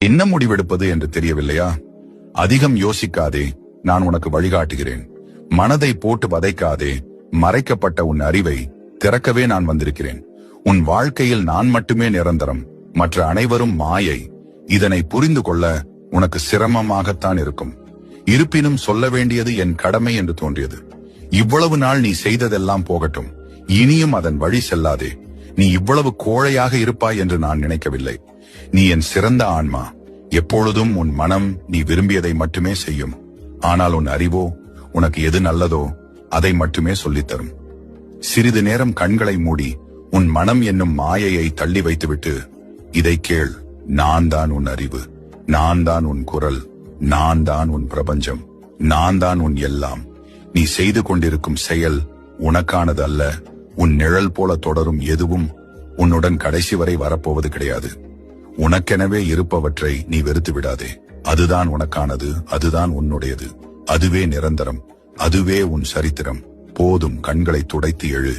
என்ன முடிவெடுப்பது என்று தெரியவில்லையா? அதிகம் யோசிக்காதே, நான் உனக்கு வழிகாட்டுகிறேன். மனதை போட்டு வதைக்காதே, மறைக்கப்பட்ட உன் அறிவை திறக்கவே நான் வந்திருக்கிறேன். உன் வாழ்க்கையில் நான் மட்டுமே நிரந்தரம், மற்ற அனைவரும் மாயை. இதனை புரிந்து கொள்ள உனக்கு சிரமமாகத்தான் இருக்கும். இருப்பினும் சொல்ல வேண்டியது என் கடமை என்று தோன்றியது. இவ்வளவு நாள் நீ செய்ததெல்லாம் போகட்டும், இனியும் அதன் வழி செல்லாதே. நீ இவ்வளவு கோழையாக இருப்பாய் என்று நான் நினைக்கவில்லை. நீ என் சிறந்த ஆன்மா. எப்பொழுதும் உன் மனம் நீ விரும்பியதை மட்டுமே செய்யும். ஆனால் உன் அறிவோ உனக்கு எது நல்லதோ அதை மட்டுமே சொல்லித்தரும். சிறிது நேரம் கண்களை மூடி உன் மனம் என்னும் மாயையை தள்ளி வைத்துவிட்டு இதை கேள். நான் தான் உன் அறிவு, நான் தான் உன் குரல், நான் தான் உன் பிரபஞ்சம், நான் தான் உன் எல்லாம். நீ செய்து கொண்டிருக்கும் செயல் உனக்கானது அல்ல. உன் நிழல் போல தொடரும் எதுவும் உன்னுடன் கடைசி வரை வரப்போவது கிடையாது. உனக்கெனவே இருப்பவற்றை நீ வெறுத்து விடாதே. அதுதான் உனக்கானது, அதுதான் உன்னுடையது, அதுவே நிரந்தரம், அதுவே உன் சரித்திரம். போதும், கண்களை துடைத்து எழு.